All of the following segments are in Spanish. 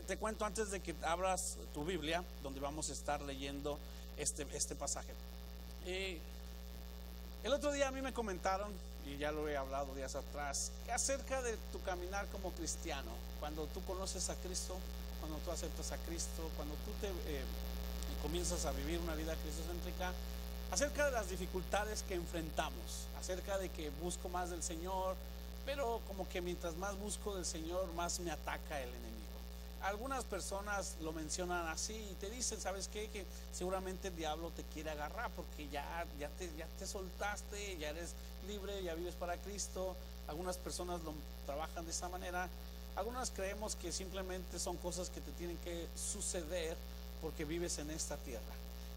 Te cuento antes de que abras tu Biblia, donde vamos a estar leyendo este pasaje. El otro día a mí me comentaron, y ya lo he hablado días atrás, que acerca de tu caminar como cristiano, cuando tú conoces a Cristo, cuando tú aceptas a Cristo, cuando tú comienzas a vivir una vida cristocéntrica, acerca de las dificultades que enfrentamos, acerca de que busco más del Señor, pero como que mientras más busco del Señor, más me ataca el enemigo. Algunas personas lo mencionan así y te dicen, ¿sabes qué? Que seguramente el diablo te quiere agarrar porque ya te soltaste, ya eres libre, ya vives para Cristo. Algunas personas lo trabajan de esa manera. Algunas creemos que simplemente son cosas que te tienen que suceder porque vives en esta tierra.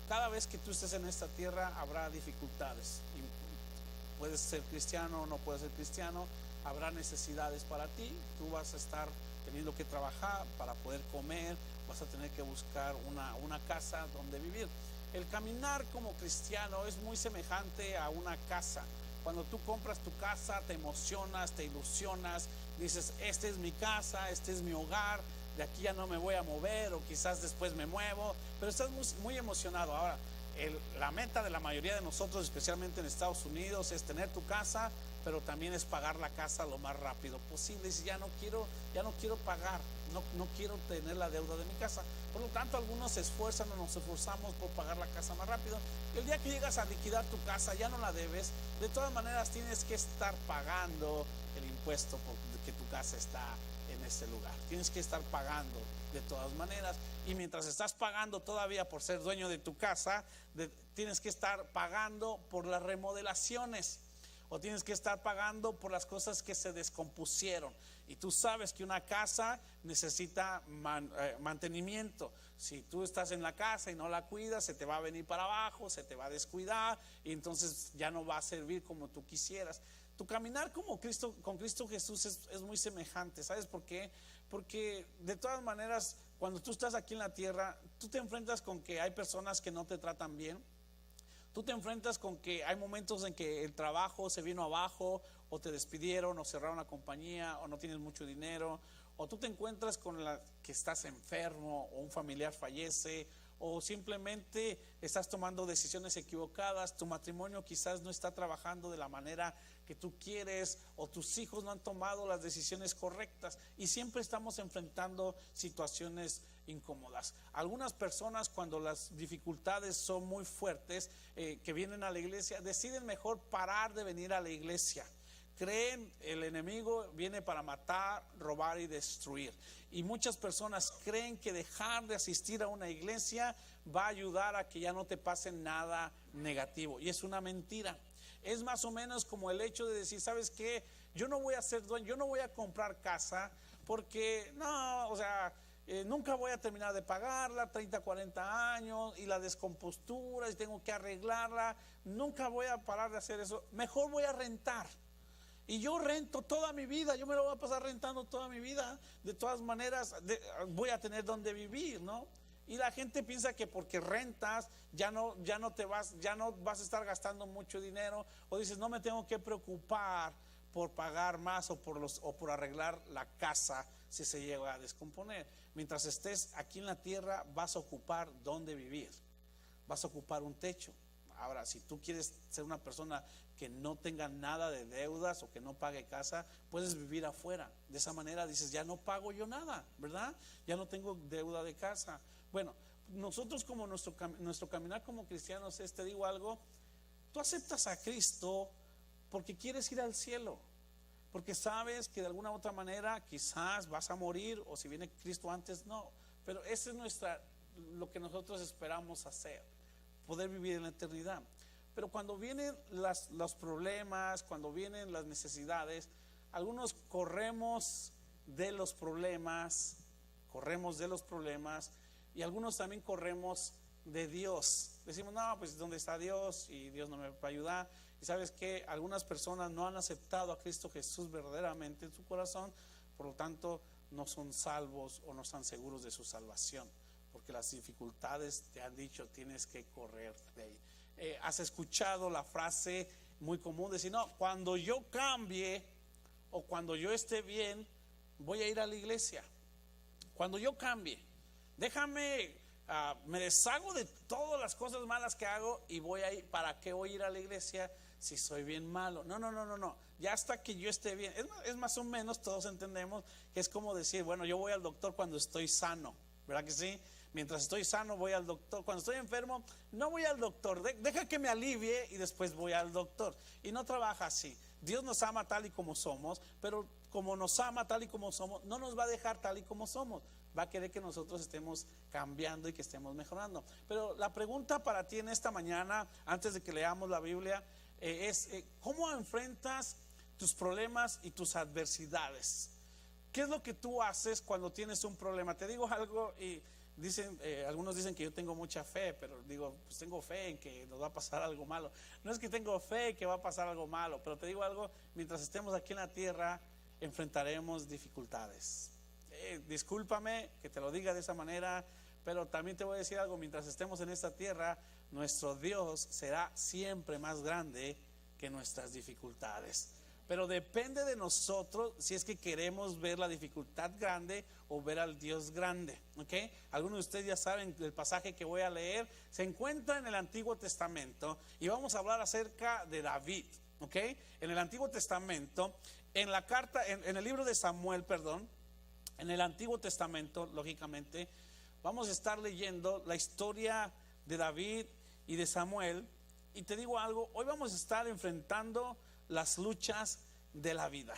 Cada vez que tú estés en esta tierra habrá dificultades. Y puedes ser cristiano o no puedes ser cristiano. Habrá necesidades para ti. Tú vas a estar teniendo que trabajar para poder comer, vas a tener que buscar una casa donde vivir. El caminar como cristiano es muy semejante a una casa. Cuando tú compras tu casa, te emocionas, te ilusionas, dices, esta es mi casa, este es mi hogar, de aquí ya no me voy a mover, o quizás después me muevo, pero estás muy emocionado. Ahora, la meta de la mayoría de nosotros, especialmente en Estados Unidos, es tener tu casa, pero también es pagar la casa lo más rápido posible. Dice, ya no quiero pagar, no quiero tener la deuda de mi casa. Por lo tanto, algunos se esfuerzan o nos esforzamos por pagar la casa más rápido. El día que llegas a liquidar tu casa, ya no la debes. De todas maneras, tienes que estar pagando el impuesto porque tu casa está en ese lugar. Tienes que estar pagando de todas maneras. Y mientras estás pagando todavía por ser dueño de tu casa, tienes que estar pagando por las remodelaciones. O tienes que estar pagando por las cosas que se descompusieron. Y tú sabes que una casa necesita mantenimiento. Si tú estás en la casa y no la cuidas, se te va a venir para abajo, se te va a descuidar y entonces ya no va a servir como tú quisieras. Tu caminar con Cristo Jesús es muy semejante. ¿Sabes por qué? Porque de todas maneras, cuando tú estás aquí en la tierra, tú te enfrentas con que hay personas que no te tratan bien. Tú te enfrentas con que hay momentos en que el trabajo se vino abajo, o te despidieron, o cerraron la compañía, o no tienes mucho dinero, o tú te encuentras con que estás enfermo, o un familiar fallece, o simplemente estás tomando decisiones equivocadas, tu matrimonio quizás no está trabajando de la manera que tú quieres, o tus hijos no han tomado las decisiones correctas, y siempre estamos enfrentando situaciones incómodas. Algunas personas, cuando las dificultades son muy fuertes, que vienen a la iglesia, deciden mejor parar de venir a la iglesia. Creen el enemigo viene para matar, robar y destruir. Y muchas personas creen que dejar de asistir a una iglesia va a ayudar a que ya no te pase nada negativo. Y es una mentira. Es más o menos como el hecho de decir, ¿sabes qué? Yo no voy a ser dueño, yo no voy a comprar casa porque, no, o sea, nunca voy a terminar de pagarla, 30, 40 años, y la descompostura, y tengo que arreglarla, nunca voy a parar de hacer eso, mejor voy a rentar. Y yo rento toda mi vida, yo me lo voy a pasar rentando toda mi vida, de todas maneras voy a tener donde vivir, ¿no? Y la gente piensa que porque rentas ya no vas a estar gastando mucho dinero, o dices, no me tengo que preocupar por pagar más o por arreglar la casa si se llega a descomponer. Mientras estés aquí en la tierra vas a ocupar donde vivir, vas a ocupar un techo. Ahora, si tú quieres ser una persona que no tenga nada de deudas o que no pague casa, puedes vivir afuera. De esa manera dices, ya no pago yo nada, ¿verdad? Ya no tengo deuda de casa. Bueno, nosotros como nuestro caminar como cristianos te digo algo, tú aceptas a Cristo porque quieres ir al cielo, porque sabes que de alguna u otra manera quizás vas a morir, o si viene Cristo antes, no. Pero eso es lo que nosotros esperamos hacer, poder vivir en la eternidad. Pero cuando vienen los problemas, cuando vienen las necesidades, algunos corremos de los problemas, y algunos también corremos de Dios. Decimos, no, pues ¿dónde está Dios? Y Dios no me va a ayudar. Y sabes que algunas personas no han aceptado a Cristo Jesús verdaderamente en su corazón, por lo tanto no son salvos o no están seguros de su salvación, porque las dificultades te han dicho tienes que correr de ahí. Has escuchado la frase muy común de decir, no, cuando yo cambie o cuando yo esté bien voy a ir a la iglesia. cuando yo cambie, déjame, me deshago de todas las cosas malas que hago y voy a ir. ¿Para qué voy a ir a la iglesia si soy bien malo? No. Ya hasta que yo esté bien. Es más o menos, todos entendemos que es como decir, bueno, yo voy al doctor cuando estoy sano, ¿verdad que sí? Mientras estoy sano voy al doctor. Cuando estoy enfermo no voy al doctor. Deja que me alivie y después voy al doctor. Y no trabaja así. Dios nos ama tal y como somos, pero como nos ama tal y como somos, no nos va a dejar tal y como somos. Va a querer que nosotros estemos cambiando y que estemos mejorando. Pero la pregunta para ti en esta mañana, antes de que leamos la Biblia, es ¿cómo enfrentas tus problemas y tus adversidades? ¿Qué es lo que tú haces cuando tienes un problema? Te digo algo y dicen, algunos dicen que yo tengo mucha fe, pero digo, pues tengo fe en que nos va a pasar algo malo. No es que tengo fe que va a pasar algo malo, pero te digo algo, mientras estemos aquí en la tierra enfrentaremos dificultades. Discúlpame que te lo diga de esa manera, pero también te voy a decir algo, mientras estemos en esta tierra, nuestro Dios será siempre más grande que nuestras dificultades. Pero depende de nosotros si es que queremos ver la dificultad grande o ver al Dios grande, ¿ok? Algunos de ustedes ya saben el pasaje que voy a leer, se encuentra en el Antiguo Testamento y vamos a hablar acerca de David, ¿ok? En el Antiguo Testamento, en la carta, en el libro de Samuel, perdón, en el Antiguo Testamento, lógicamente, vamos a estar leyendo la historia de David y de Samuel. Y te digo algo, hoy vamos a estar enfrentando las luchas de la vida.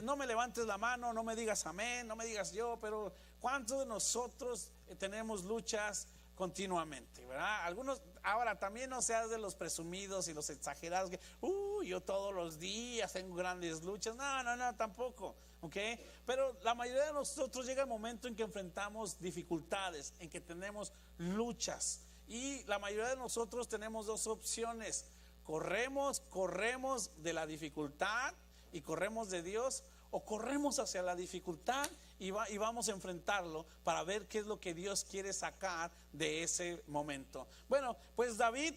No me levantes la mano, no me digas amén, no me digas yo, pero ¿cuántos de nosotros tenemos luchas continuamente, verdad? Algunos, ahora también no seas de los presumidos y los exagerados que, yo todos los días tengo grandes luchas. No, tampoco, ¿ok? Pero la mayoría de nosotros llega el momento en que enfrentamos dificultades, en que tenemos luchas. Y la mayoría de nosotros tenemos dos opciones: corremos de la dificultad y corremos de Dios, o corremos hacia la dificultad y vamos a enfrentarlo para ver qué es lo que Dios quiere sacar de ese momento. Bueno, pues David,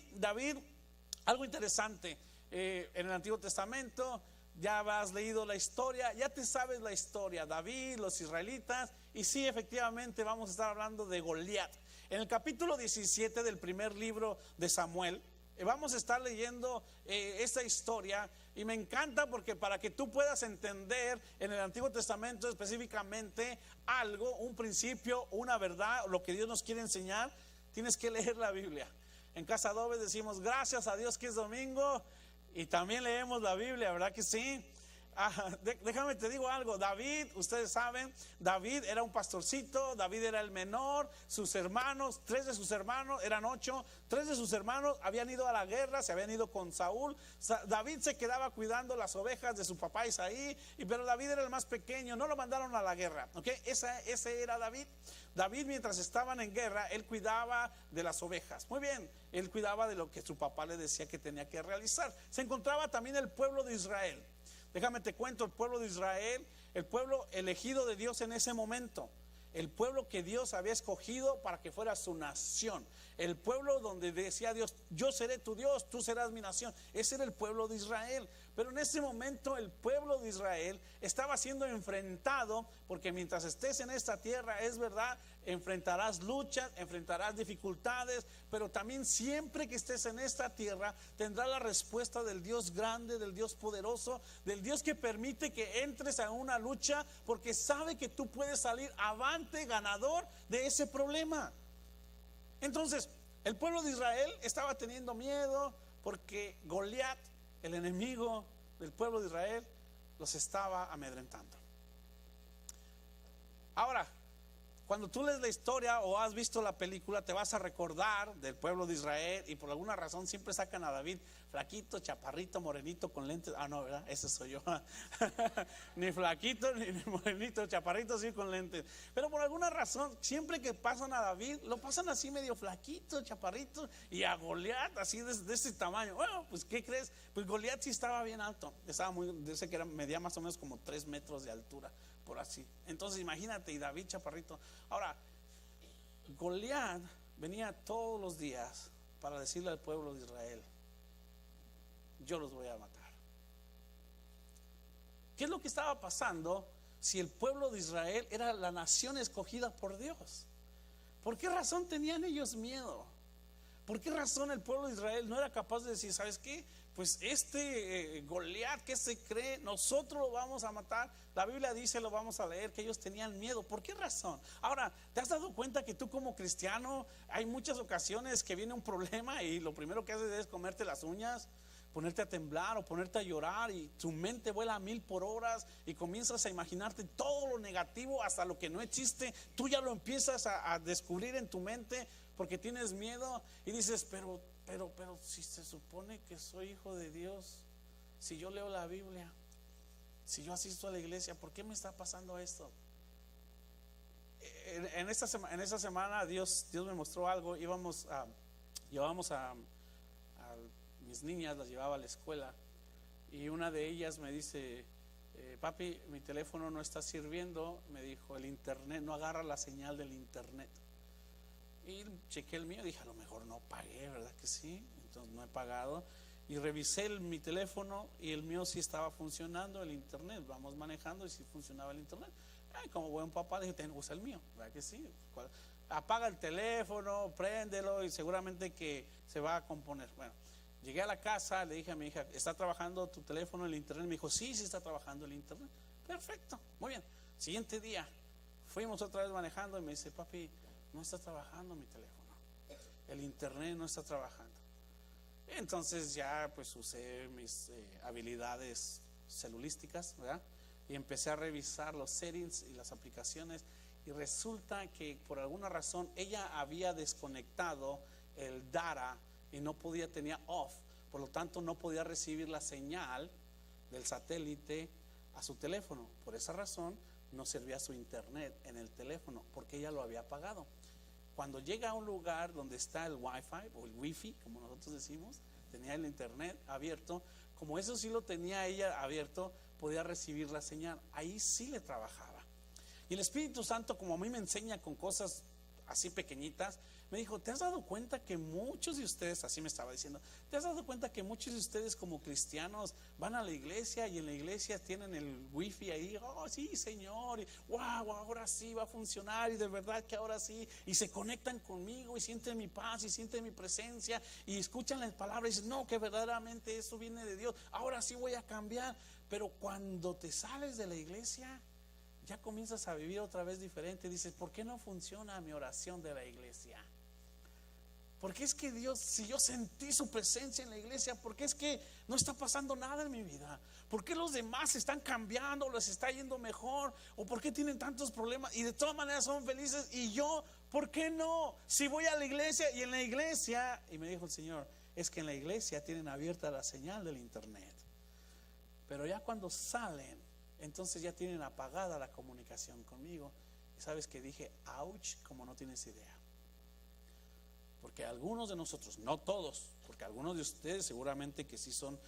algo interesante, en el Antiguo Testamento, ya has leído la historia, ya te sabes la historia, David, los israelitas, y sí, efectivamente vamos a estar hablando de Goliat. En el capítulo 17 del primer libro de Samuel, vamos a estar leyendo esta historia, y me encanta porque para que tú puedas entender en el Antiguo Testamento específicamente algo, un principio, una verdad, lo que Dios nos quiere enseñar, tienes que leer la Biblia. En Casa Adobe decimos gracias a Dios que es domingo, y también leemos la Biblia, ¿verdad que sí? Déjame te digo algo. David, ustedes saben, David era un pastorcito, David era el menor, sus hermanos, 3 de sus hermanos, eran 8, 3 de sus hermanos habían ido a la guerra, se habían ido con Saúl. David se quedaba cuidando las ovejas de su papá Isaí, pero David era el más pequeño, no lo mandaron a la guerra, ¿ok? Ese era David. David, mientras estaban en guerra, él cuidaba de las ovejas. Muy bien, él cuidaba de lo que su papá le decía que tenía que realizar. Se encontraba también el pueblo de Israel. Déjame te cuento, el pueblo de Israel, el pueblo elegido de Dios en ese momento, el pueblo que Dios había escogido para que fuera su nación, el pueblo donde decía Dios, yo seré tu Dios, tú serás mi nación. Ese era el pueblo de Israel. Pero en ese momento el pueblo de Israel estaba siendo enfrentado, porque mientras estés en esta tierra, es verdad, enfrentarás luchas, enfrentarás dificultades, pero también siempre que estés en esta tierra tendrás la respuesta del Dios grande, del Dios poderoso, del Dios que permite que entres a una lucha porque sabe que tú puedes salir avante, ganador de ese problema. Entonces, el pueblo de Israel estaba teniendo miedo porque Goliat, el enemigo del pueblo de Israel, los estaba amedrentando. Ahora, cuando tú lees la historia o has visto la película, te vas a recordar del pueblo de Israel, y por alguna razón siempre sacan a David flaquito, chaparrito, morenito, con lentes. No, ¿verdad? Ese soy yo. Ni flaquito, ni morenito, chaparrito, sí, con lentes. Pero por alguna razón, siempre que pasan a David, lo pasan así medio flaquito, chaparrito, y a Goliat así de ese tamaño. Bueno, pues ¿qué crees? Pues Goliat sí estaba bien alto. Estaba dice que medía más o menos como 3 metros de altura, por así. Entonces imagínate, y David chaparrito. Ahora, Goliat venía todos los días para decirle al pueblo de Israel, yo los voy a matar. ¿Qué es lo que estaba pasando? si el pueblo de Israel era la nación escogida por Dios? ¿Por qué razón tenían ellos miedo? ¿Por qué razón el pueblo de Israel no era capaz de decir, ¿sabes qué? Pues Goliat, ¿qué se cree? Nosotros lo vamos a matar. La Biblia dice, lo vamos a leer, que ellos tenían miedo. ¿Por qué razón? Ahora, ¿te has dado cuenta que tú como cristiano hay muchas ocasiones que viene un problema y lo primero que haces es comerte las uñas, ponerte a temblar o ponerte a llorar, y tu mente vuela a 1000 por hora y comienzas a imaginarte todo lo negativo, hasta lo que no existe? Tú ya lo empiezas a descubrir en tu mente porque tienes miedo y dices, pero si se supone que soy hijo de Dios, si yo leo la Biblia, si yo asisto a la iglesia, ¿por qué me está pasando esto? En esta semana Dios me mostró algo. Llevamos a mis niñas, las llevaba a la escuela, y una de ellas me dice, papi, mi teléfono no está sirviendo. Me dijo, el internet no agarra la señal del internet. Y chequé el mío, dije, a lo mejor no pagué, ¿verdad que sí? Entonces no he pagado. Y revisé mi teléfono y el mío sí estaba funcionando, el internet. Vamos manejando y sí funcionaba el internet. Como buen papá dije, usa el mío, ¿verdad que sí? Apaga el teléfono, préndelo y seguramente que se va a componer. Bueno, llegué a la casa, le dije a mi hija, ¿está trabajando tu teléfono, el internet? Me dijo, sí está trabajando el internet. Perfecto, muy bien. Siguiente día, fuimos otra vez manejando y me dice, papi, no está trabajando mi teléfono, el internet no está trabajando. Entonces ya pues usé mis habilidades celulísticas, ¿verdad? Y empecé a revisar los settings y las aplicaciones, y resulta que por alguna razón ella había desconectado el data y no podía, tenía off, por lo tanto no podía recibir la señal del satélite a su teléfono. Por esa razón no servía su internet en el teléfono, porque ella lo había apagado. Cuando llega a un lugar donde está el wifi o el wifi, como nosotros decimos, tenía el internet abierto, como eso sí lo tenía ella abierto, podía recibir la señal. Ahí sí le trabajaba. Y el Espíritu Santo, como a mí me enseña con cosas así pequeñitas, me dijo, ¿te has dado cuenta que muchos de ustedes, así me estaba diciendo, ¿te has dado cuenta que muchos de ustedes como cristianos van a la iglesia y en la iglesia tienen el wifi ahí? Oh sí, Señor, y, wow, ahora sí va a funcionar, y de verdad que ahora sí, y se conectan conmigo y sienten mi paz y sienten mi presencia y escuchan las palabras y dicen, no, que verdaderamente eso viene de Dios, ahora sí voy a cambiar. Pero cuando te sales de la iglesia, ya comienzas a vivir otra vez diferente. Dices, ¿por qué no funciona mi oración de la iglesia? Porque es que Dios, si yo sentí su presencia en la iglesia, ¿por qué es que no está pasando nada en mi vida? ¿Por qué los demás están cambiando, les está yendo mejor? ¿O por qué tienen tantos problemas y de todas maneras son felices? Y yo, ¿por qué no? Si voy a la iglesia, y en la iglesia, y me dijo el Señor, es que en la iglesia tienen abierta la señal del internet, pero ya cuando salen, entonces ya tienen apagada la comunicación conmigo. Y sabes que dije, ouch, como no tienes idea. Porque algunos de nosotros, no todos, porque algunos de ustedes seguramente que sí son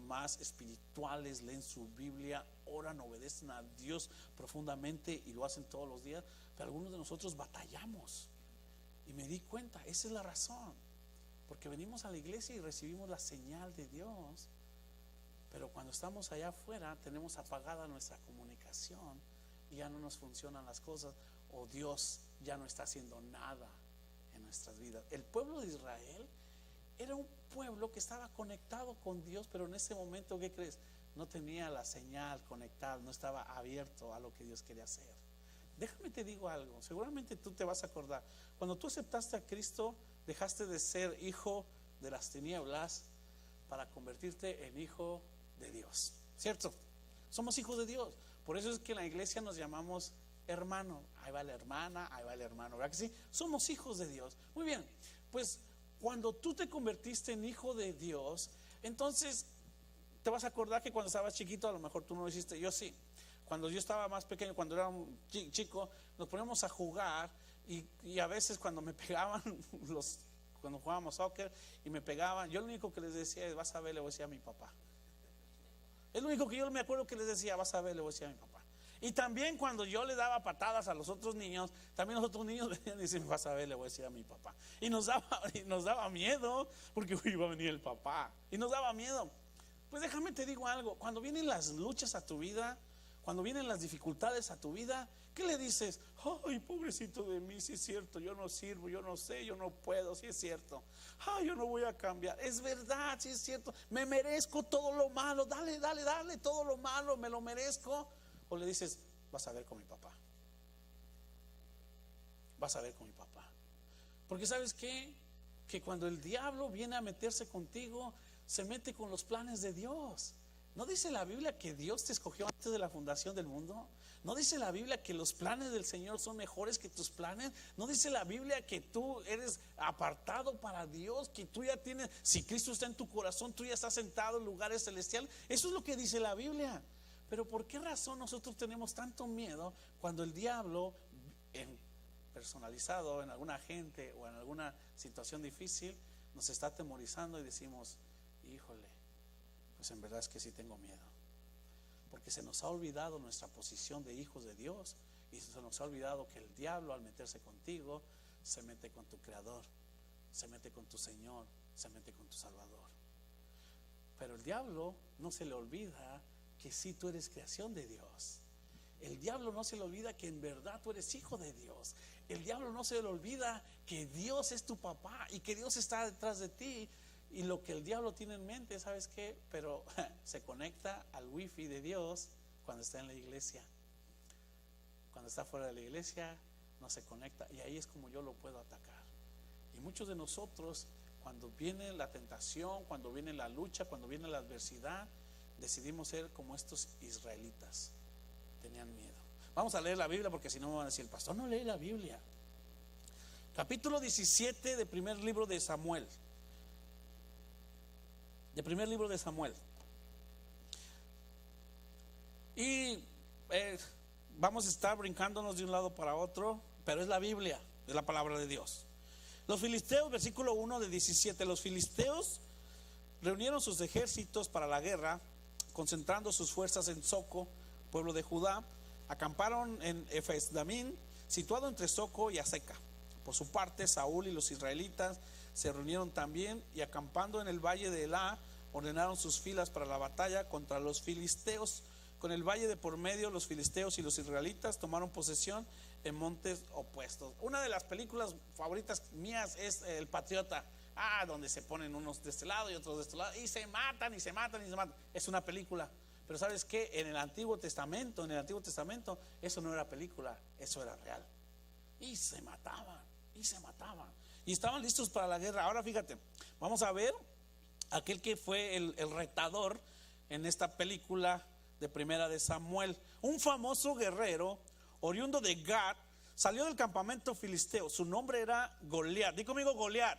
más espirituales, leen su Biblia, oran, obedecen a Dios profundamente y lo hacen todos los días, pero algunos de nosotros batallamos. Y me di cuenta, esa es la razón, porque venimos a la iglesia y recibimos la señal de Dios, pero cuando estamos allá afuera tenemos apagada nuestra comunicación y ya no nos funcionan las cosas, o Dios ya no está haciendo nada en nuestras vidas. El pueblo de Israel era un pueblo que estaba conectado con Dios, pero en ese momento, ¿qué crees? No tenía la señal conectada, no estaba abierto a lo que Dios quería hacer. Déjame te digo algo, seguramente tú te vas a acordar, cuando tú aceptaste a Cristo, dejaste de ser hijo de las tinieblas para convertirte en hijo de Dios, ¿cierto? Somos hijos de Dios. Por eso es que en la iglesia nos llamamos hermano. Ahí va la hermana, ahí va el hermano, ¿verdad que sí? Somos hijos de Dios. Muy bien, pues cuando tú te convertiste en hijo de Dios, entonces te vas a acordar que cuando estabas chiquito, a lo mejor tú no lo hiciste, yo sí. Cuando yo estaba más pequeño, cuando era un chico, nos poníamos a jugar y a veces cuando me pegaban cuando jugábamos soccer y me pegaban, yo lo único que les decía es, vas a ver, le voy a decir a mi papá. Es lo único que yo me acuerdo que les decía, vas a ver, le voy a decir a mi papá. Y también cuando yo le daba patadas a los otros niños, también los otros niños venían y decían, vas a ver, le voy a decir a mi papá. Y nos daba miedo, porque iba a venir el papá. Y nos daba miedo. Pues déjame te digo algo, cuando vienen las luchas a tu vida, Cuando vienen las dificultades a tu vida, ¿qué le dices? Ay, pobrecito de mí, sí es cierto, yo no sirvo, yo no sé, yo no puedo, sí es cierto. Ay, yo no voy a cambiar. Es verdad, sí es cierto, me merezco todo lo malo, dale, todo lo malo, me lo merezco. O le dices, vas a ver con mi papá. Vas a ver con mi papá. Porque ¿sabes qué? Que cuando el diablo viene a meterse contigo, se mete con los planes de Dios. ¿No dice la Biblia que Dios te escogió antes de la fundación del mundo? ¿No dice la Biblia que los planes del Señor son mejores que tus planes? ¿No dice la Biblia que tú eres apartado para Dios? Que tú ya tienes, si Cristo está en tu corazón, tú ya estás sentado en lugares celestiales. Eso es lo que dice la Biblia. Pero ¿por qué razón nosotros tenemos tanto miedo cuando el diablo, personalizado en alguna gente o en alguna situación difícil, nos está atemorizando y decimos, híjole, pues en verdad es que sí tengo miedo? Porque se nos ha olvidado nuestra posición de hijos de Dios, y se nos ha olvidado que el diablo, al meterse contigo, se mete con tu Creador, se mete con tu Señor, se mete con tu Salvador. Pero el diablo no se le olvida que sí, tú eres creación de Dios. El diablo no se le olvida que en verdad tú eres hijo de Dios. El diablo no se le olvida que Dios es tu papá y que Dios está detrás de ti. Y lo que el diablo tiene en mente, ¿sabes qué? Pero se conecta al wifi de Dios cuando está en la iglesia. Cuando está fuera de la iglesia no se conecta, y ahí es como yo lo puedo atacar. Y muchos de nosotros, cuando viene la tentación, cuando viene la lucha, cuando viene la adversidad, decidimos ser como estos israelitas. Tenían miedo. Vamos a leer la Biblia, porque si no me van a decir, el pastor no lee la Biblia. Capítulo 17 de primer libro de Samuel. De primer libro de Samuel. Y vamos a estar brincándonos de un lado para otro, pero es la Biblia, es la palabra de Dios. Los filisteos, versículo 1 de 17. Los filisteos reunieron sus ejércitos para la guerra, concentrando sus fuerzas en Soco, pueblo de Judá. Acamparon en Efes-Damín, situado entre Soco y Azeca. Por su parte, Saúl y los israelitas se reunieron también, y acampando en el valle de Elá, ordenaron sus filas para la batalla contra los filisteos. Con el valle de por medio, los filisteos y los israelitas tomaron posesión en montes opuestos. Una de las películas favoritas mías es El Patriota. Donde se ponen unos de este lado y otros de este lado, y se matan y se matan y se matan. Es una película. Pero ¿sabes qué? En el Antiguo Testamento, eso no era película, eso era real. Y se mataban, y se mataban, y estaban listos para la guerra. Ahora fíjate, vamos a ver aquel que fue el retador en esta película de Primera de Samuel. Un famoso guerrero oriundo de Gad salió del campamento filisteo. Su nombre era Goliat. Di conmigo Goliat.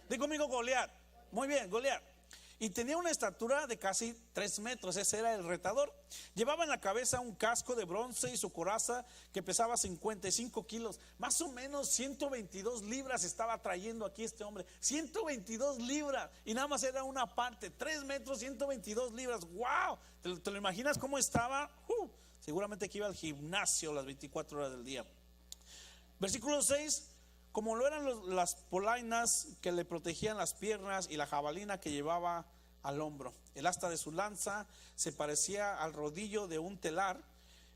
Di conmigo Goliat. Muy bien, Goliat. Y tenía una estatura de casi 3 metros. Ese era el retador. Llevaba en la cabeza un casco de bronce, y su coraza, que pesaba 55 kilos, más o menos 122 libras estaba trayendo aquí este hombre. 122 libras, y nada más era una parte. 3 metros, 122 libras. ¡Wow! ¿Te lo imaginas cómo estaba? Seguramente que iba al gimnasio las 24 horas del día. Versículo 6. Como lo eran las polainas que le protegían las piernas, y la jabalina que llevaba al hombro. El asta de su lanza se parecía al rodillo de un telar,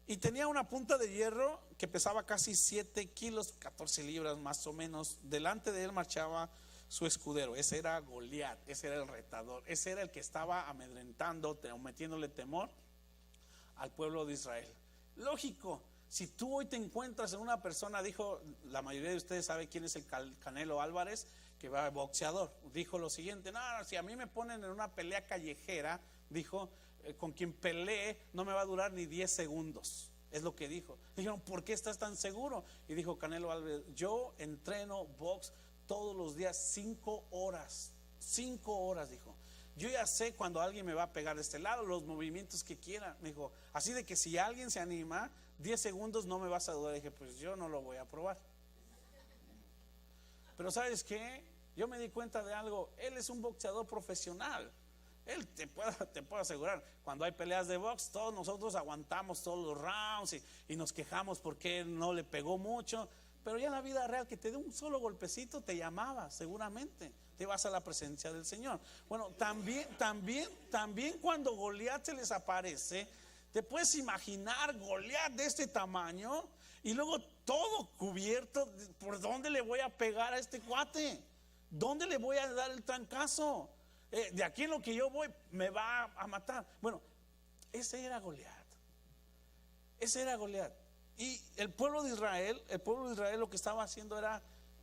y tenía una punta de hierro que pesaba casi 7 kilos, 14 libras más o menos. Delante de él marchaba su escudero. Ese era Goliat, ese era el retador, ese era el que estaba amedrentando o metiéndole temor al pueblo de Israel. Lógico. Si tú hoy te encuentras en una persona, dijo, la mayoría de ustedes sabe quién es el Canelo Álvarez, que va boxeador, dijo lo siguiente: no, si a mí me ponen en una pelea callejera, dijo, con quien pelee no me va a durar ni 10 segundos, es lo que dijo. Dijeron, ¿por qué estás tan seguro? Y dijo Canelo Álvarez, yo entreno box todos los días 5 horas, 5 horas, dijo. Yo ya sé cuando alguien me va a pegar de este lado, los movimientos que quiera. Me dijo, así de que si alguien se anima, 10 segundos no me vas a dudar. Dije, pues yo no lo voy a probar. Pero ¿sabes qué? Yo me di cuenta de algo. Él es un boxeador profesional. Él te puedo asegurar, cuando hay peleas de box, todos nosotros aguantamos todos los rounds y nos quejamos porque él no le pegó mucho. Pero ya en la vida real, que te dé un solo golpecito, te llamaba seguramente. Te vas a la presencia del Señor. Bueno, también cuando Goliat se les aparece, ¿Te puedes imaginar Goliat de este tamaño? Y luego todo cubierto. ¿Por dónde le voy a pegar a este cuate? ¿Dónde le voy a dar el trancazo? De aquí en lo que yo voy me va a matar. Bueno, ese era Goliat. Ese era Goliat. Y el pueblo de Israel lo que estaba haciendo era,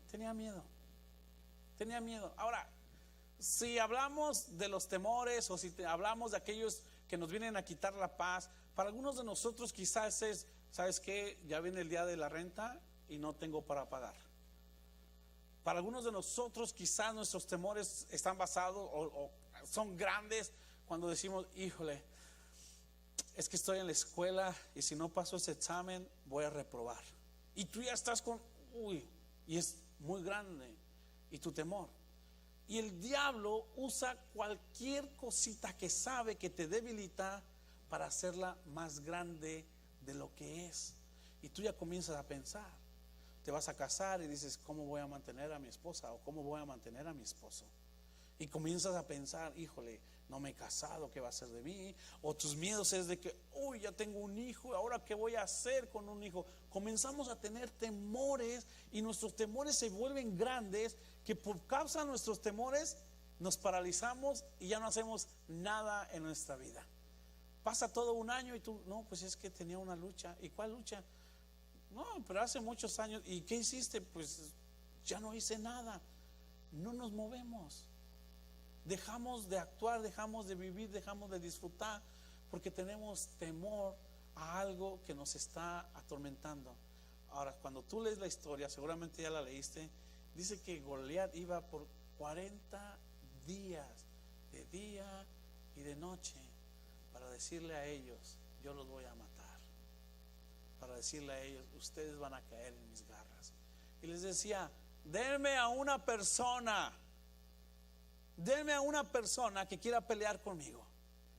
tenía miedo. Tenía miedo. Ahora, si hablamos de los temores o si hablamos de aquellos que nos vienen a quitar la paz, para algunos de nosotros quizás es, ¿sabes qué? Ya viene el día de la renta y no tengo para pagar. Para algunos de nosotros quizás nuestros temores están basados o son grandes cuando decimos, híjole, es que estoy en la escuela y si no paso ese examen voy a reprobar. Y tú ya estás con, y es muy grande y tu temor. Y el diablo usa cualquier cosita que sabe que te debilita para hacerla más grande de lo que es. Y tú ya comienzas a pensar. Te vas a casar y dices, ¿cómo voy a mantener a mi esposa? O ¿cómo voy a mantener a mi esposo? Y comienzas a pensar, híjole, no me he casado, ¿qué va a ser de mí? O tus miedos es de que, ya tengo un hijo, ¿ahora qué voy a hacer con un hijo? Comenzamos a tener temores y nuestros temores se vuelven grandes, que por causa de nuestros temores nos paralizamos y ya no hacemos nada en nuestra vida. Pasa todo un año y tú, no, pues es que tenía una lucha. ¿Y cuál lucha? No, pero hace muchos años. ¿Y qué hiciste? Pues ya no hice nada. No nos movemos. Dejamos de actuar, dejamos de vivir, dejamos de disfrutar porque tenemos temor a algo que nos está atormentando. Ahora, cuando tú lees la historia, seguramente ya la leíste, dice que Goliat iba por 40 días, de día y de noche, para decirle a ellos, yo los voy a matar. Para decirle a ellos, ustedes van a caer en mis garras. Y les decía, denme a una persona que quiera pelear conmigo.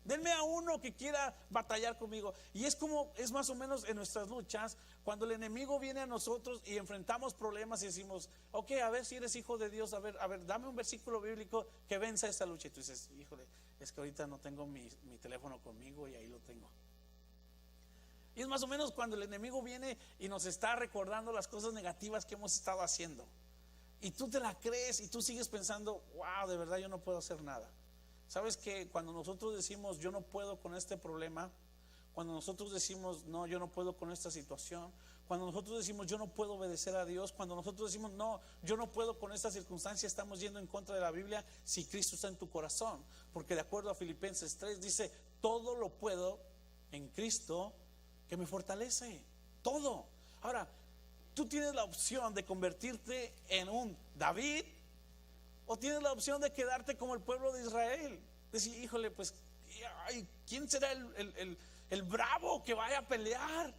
Denme a uno que quiera batallar conmigo. Y es más o menos en nuestras luchas, cuando el enemigo viene a nosotros y enfrentamos problemas y decimos, ok, a ver si eres hijo de Dios, a ver, dame un versículo bíblico que venza esta lucha. Y tú dices, híjole, es que ahorita no tengo mi teléfono conmigo y ahí lo tengo. Y es más o menos cuando el enemigo viene y nos está recordando las cosas negativas que hemos estado haciendo. Y tú te la crees y tú sigues pensando, wow, de verdad yo no puedo hacer nada. ¿Sabes que cuando nosotros decimos yo no puedo con este problema, cuando nosotros decimos no, yo no puedo con esta situación, cuando nosotros decimos yo no puedo obedecer a Dios, cuando nosotros decimos no, yo no puedo con esta circunstancia, estamos yendo en contra de la Biblia si Cristo está en tu corazón? Porque de acuerdo a Filipenses 3 dice, todo lo puedo en Cristo que me fortalece. Todo. Ahora, tú tienes la opción de convertirte en un David o tienes la opción de quedarte como el pueblo de Israel. Decir, híjole, pues ¿quién será el bravo que vaya a pelear?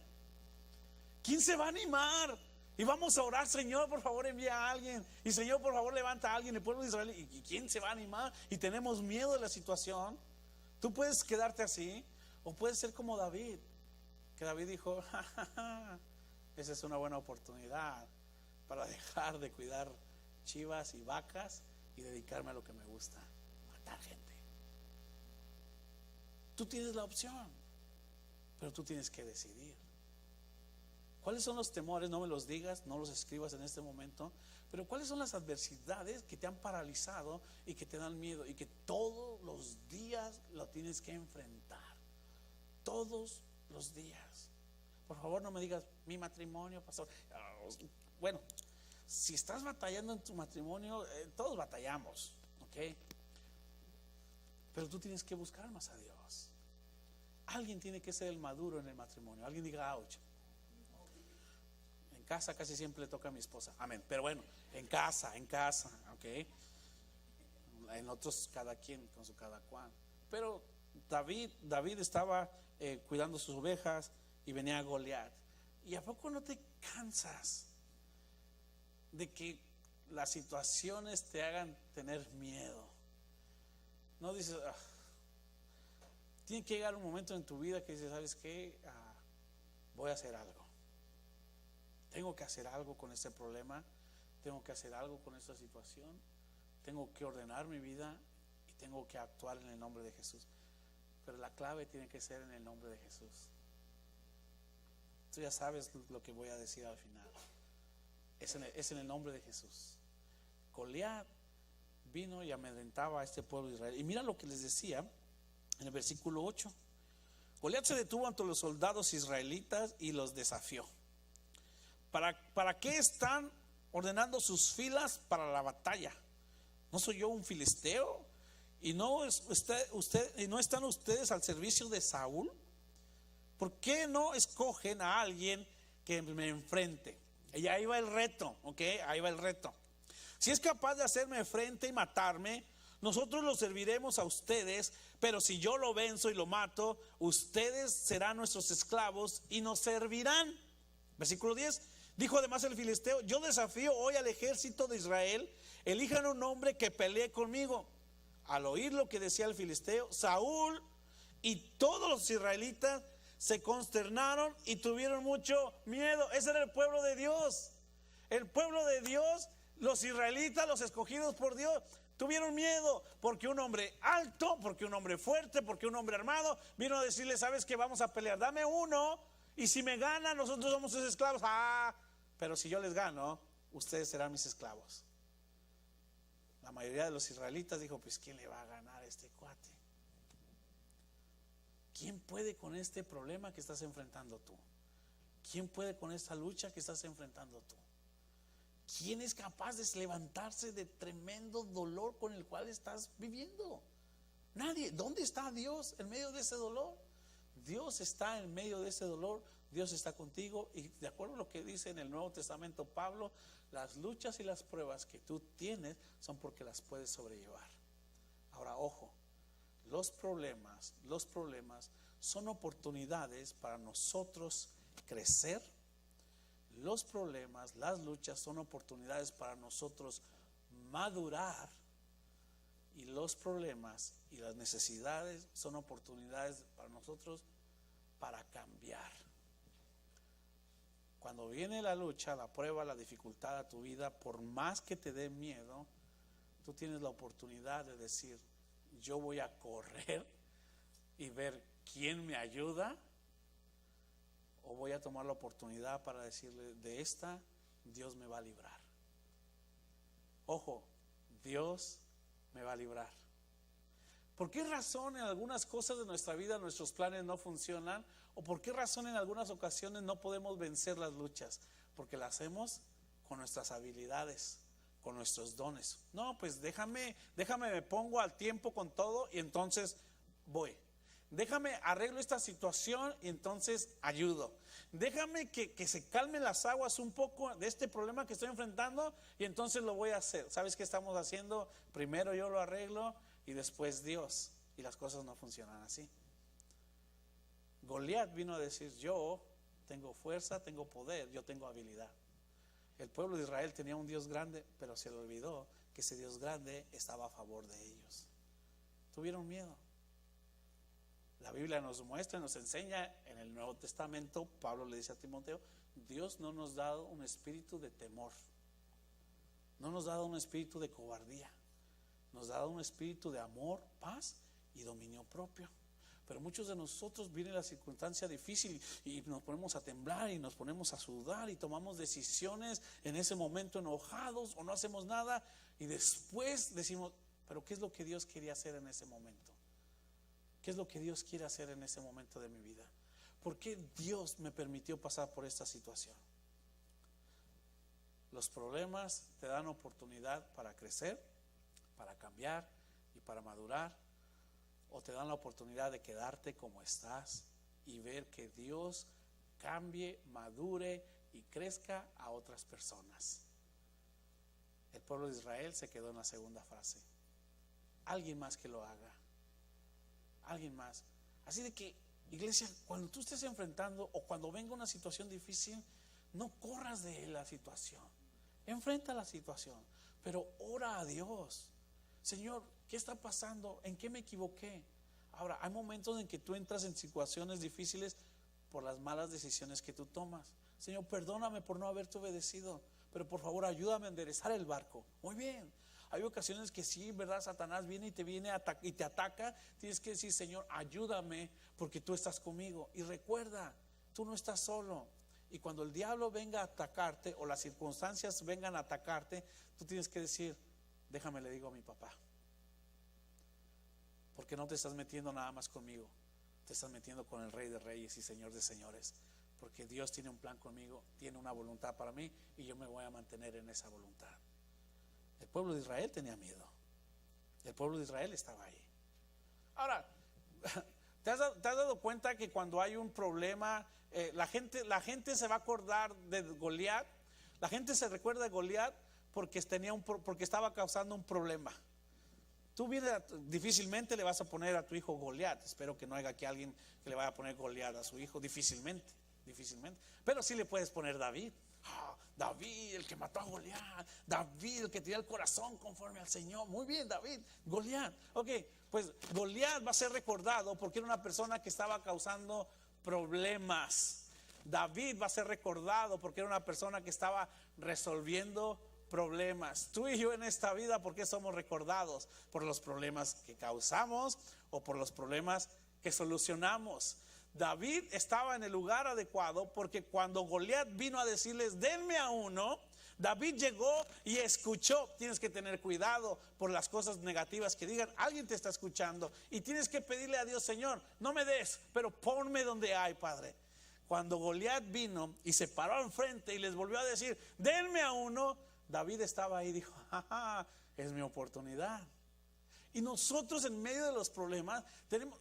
¿Quién se va a animar? Y vamos a orar, Señor, por favor envía a alguien. Y Señor, por favor levanta a alguien, el pueblo de Israel. ¿Y quién se va a animar? Y tenemos miedo de la situación. Tú puedes quedarte así o puedes ser como David, que David dijo, esa es una buena oportunidad para dejar de cuidar chivas y vacas y dedicarme a lo que me gusta, matar gente. Tú tienes la opción, pero tú tienes que decidir. ¿Cuáles son los temores? No me los digas, no los escribas en este momento, pero ¿cuáles son las adversidades que te han paralizado y que te dan miedo y que todos los días lo tienes que enfrentar? Todos los días. Por favor, no me digas mi matrimonio, pastor. Bueno, si estás batallando en tu matrimonio, todos batallamos, ¿ok? Pero tú tienes que buscar más a Dios. Alguien tiene que ser el maduro en el matrimonio. Alguien diga, ouch. En casa casi siempre le toca a mi esposa. Amén. Pero bueno, en casa, ¿ok? En otros cada quien con su cada cual. Pero David estaba cuidando sus ovejas y venía a Goliat. ¿Y a poco no te cansas de que las situaciones te hagan tener miedo? No dices, tiene que llegar un momento en tu vida que dices, ¿sabes qué? Voy a hacer algo. Tengo que hacer algo con este problema. Tengo que hacer algo con esta situación. Tengo que ordenar mi vida y tengo que actuar en el nombre de Jesús. pero la clave tiene que ser en el nombre de Jesús. Tú ya sabes lo que voy a decir al final. Es en el nombre de Jesús. Goliat vino y amedrentaba a este pueblo de Israel. Y mira lo que les decía en el versículo 8. Goliat se detuvo ante los soldados israelitas y los desafió. ¿Para qué están ordenando sus filas para la batalla? ¿No soy yo un filisteo? ¿Y no están ustedes al servicio de Saúl? ¿Por qué no escogen a alguien que me enfrente? Y ahí va el reto, ¿ok? Ahí va el reto. Si es capaz de hacerme frente y matarme, nosotros lo serviremos a ustedes, pero si yo lo venzo y lo mato, ustedes serán nuestros esclavos y nos servirán. Versículo 10. Dijo además el filisteo: yo desafío hoy al ejército de Israel, elijan un hombre que pelee conmigo. Al oír lo que decía el filisteo, Saúl y todos los israelitas se consternaron y tuvieron mucho miedo. Ese era el pueblo de Dios. El pueblo de Dios, los israelitas, los escogidos por Dios, tuvieron miedo porque un hombre alto, porque un hombre fuerte, porque un hombre armado vino a decirle: sabes que vamos a pelear, dame uno, y si me gana nosotros somos sus esclavos. Pero si yo les gano, ustedes serán mis esclavos. La mayoría de los israelitas dijo: pues ¿quién le va a ganar a este cuate? ¿Quién puede con este problema que estás enfrentando tú? ¿Quién puede con esta lucha que estás enfrentando tú? ¿Quién es capaz de levantarse de tremendo dolor con el cual estás viviendo? Nadie. ¿Dónde está Dios en medio de ese dolor? Dios está en medio de ese dolor. Dios está contigo, y de acuerdo a lo que dice en el Nuevo Testamento Pablo, las luchas y las pruebas que tú tienes son porque las puedes sobrellevar. Ahora, ojo, los problemas son oportunidades para nosotros crecer. Los problemas, las luchas son oportunidades para nosotros madurar, y los problemas y las necesidades son oportunidades para nosotros para cambiar. Cuando viene la lucha, la prueba, la dificultad a tu vida, por más que te dé miedo, tú tienes la oportunidad de decir: yo voy a correr y ver quién me ayuda, o voy a tomar la oportunidad para decirle: de esta Dios me va a librar. Ojo, Dios me va a librar. ¿Por qué razón en algunas cosas de nuestra vida nuestros planes no funcionan? ¿O por qué razón en algunas ocasiones no podemos vencer las luchas? Porque las hacemos con nuestras habilidades, con nuestros dones. No, pues déjame me pongo al tiempo con todo y entonces voy. Déjame arreglo esta situación y entonces ayudo. Déjame que se calmen las aguas un poco de este problema que estoy enfrentando y entonces lo voy a hacer. ¿Sabes qué estamos haciendo? Primero yo lo arreglo y después Dios. Y las cosas no funcionan así. Goliat vino a decir: yo tengo fuerza, tengo poder, yo tengo habilidad. El pueblo de Israel tenía un Dios grande, pero se le olvidó que ese Dios grande estaba a favor de ellos. Tuvieron miedo. La Biblia nos muestra, nos enseña en el Nuevo Testamento. Pablo le dice a Timoteo: Dios no nos ha dado un espíritu de temor, no nos ha dado un espíritu de cobardía, nos ha dado un espíritu de amor, paz y dominio propio. Pero muchos de nosotros viene la circunstancia difícil y nos ponemos a temblar y nos ponemos a sudar y tomamos decisiones en ese momento enojados o no hacemos nada, y después decimos: pero ¿qué es lo que Dios quería hacer en ese momento? ¿Qué es lo que Dios quiere hacer en ese momento de mi vida? ¿Por qué Dios me permitió pasar por esta situación? Los problemas te dan oportunidad para crecer, para cambiar y para madurar, o te dan la oportunidad de quedarte como estás y ver que Dios cambie, madure y crezca a otras personas. El pueblo de Israel se quedó en la segunda frase: alguien más que lo haga. Alguien más. Así de que, iglesia, cuando tú estés enfrentando o cuando venga una situación difícil, no corras de la situación. Enfrenta la situación, pero ora a Dios. Señor, ¿qué está pasando? ¿En qué me equivoqué? Ahora, hay momentos en que tú entras en situaciones difíciles por las malas decisiones que tú tomas. Señor, perdóname por no haberte obedecido, pero por favor ayúdame a enderezar el barco. Muy bien. hay ocasiones que sí, ¿verdad? Satanás viene y te viene y te ataca. Tienes que decir: Señor, ayúdame, porque tú estás conmigo. Y recuerda, tú no estás solo. Y cuando el diablo venga a atacarte, o las circunstancias vengan a atacarte, tú tienes que decir: déjame, le digo a mi papá, porque no te estás metiendo nada más conmigo, te estás metiendo con el Rey de Reyes y Señor de Señores, porque Dios tiene un plan conmigo, tiene una voluntad para mí, y yo me voy a mantener en esa voluntad. El pueblo de Israel tenía miedo, el pueblo de Israel estaba ahí. Ahora, ¿te has dado cuenta que cuando hay un problema, la gente se va a acordar de Goliat? La gente se recuerda de Goliat porque estaba causando un problema. Tú difícilmente le vas a poner a tu hijo Goliat. Espero que no haya aquí alguien que le vaya a poner Goliat a su hijo. Difícilmente. Pero sí le puedes poner David. David, el que mató a Goliat. David, el que tenía el corazón conforme al Señor. Muy bien, David. Goliat. Ok, pues Goliat va a ser recordado porque era una persona que estaba causando problemas. David va a ser recordado porque era una persona que estaba resolviendo problemas. Tú y yo en esta vida, ¿por qué somos recordados? Por los problemas que causamos o por los problemas que solucionamos. David estaba en el lugar adecuado porque cuando Goliat vino a decirles: denme a uno, David llegó y escuchó. Tienes que tener cuidado por las cosas negativas que digan. Alguien te está escuchando y tienes que pedirle a Dios: Señor, no me des, pero ponme donde hay, Padre. Cuando Goliat vino y se paró enfrente y les volvió a decir: denme a uno, David estaba ahí y dijo: es mi oportunidad. Y nosotros en medio de los problemas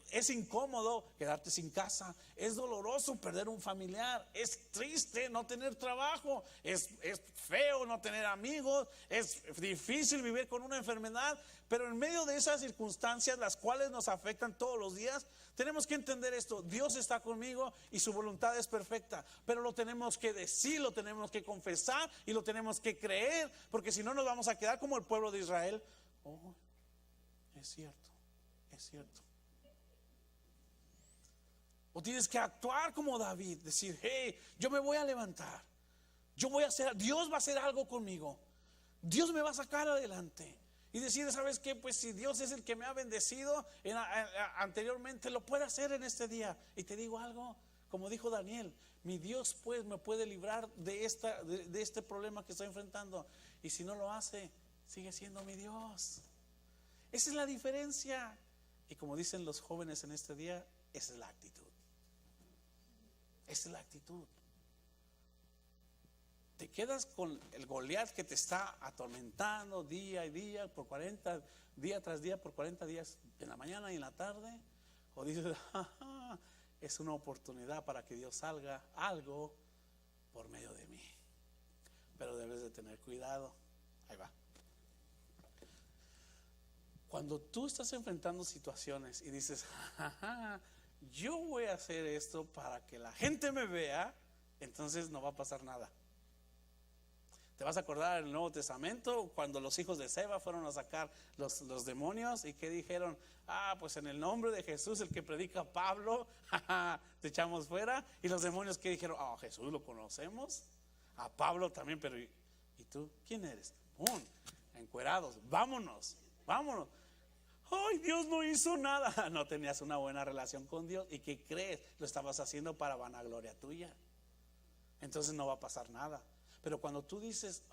es incómodo quedarte sin casa, es doloroso perder un familiar, es triste no tener trabajo, es feo no tener amigos, es difícil vivir con una enfermedad. Pero en medio de esas circunstancias, las cuales nos afectan todos los días, tenemos que entender esto: Dios está conmigo y su voluntad es perfecta. Pero lo tenemos que decir, lo tenemos que confesar y lo tenemos que creer, porque si no nos vamos a quedar como el pueblo de Israel. Es cierto. O tienes que actuar como David, decir: hey, yo me voy a levantar, Dios va a hacer algo conmigo, Dios me va a sacar adelante. Y decir: ¿sabes qué? Pues si Dios es el que me ha bendecido anteriormente, lo puede hacer en este día. Y te digo algo, como dijo Daniel: mi Dios pues me puede librar de este problema que estoy enfrentando. Y si no lo hace, sigue siendo mi Dios. Esa es la diferencia. Y como dicen los jóvenes en este día, esa es la actitud. Esa es la actitud. Te quedas con el Goliat que te está atormentando día y día, día tras día, por 40 días, en la mañana y en la tarde. O dices: es una oportunidad para que Dios salga algo por medio de mí. Pero debes de tener cuidado. Ahí va. Cuando tú estás enfrentando situaciones y dices: yo voy a hacer esto para que la gente me vea, entonces no va a pasar nada. Te vas a acordar del Nuevo Testamento, cuando los hijos de Seba fueron a sacar los demonios, y que dijeron: pues en el nombre de Jesús, el que predica Pablo, te echamos fuera. Y los demonios que dijeron: Jesús lo conocemos, a Pablo también, pero ¿y tú quién eres? Encuerados, vámonos. Ay, Dios no hizo nada. No tenías una buena relación con Dios. ¿Y qué crees? Lo estabas haciendo para vanagloria tuya. Entonces no va a pasar nada. Pero cuando tú dices: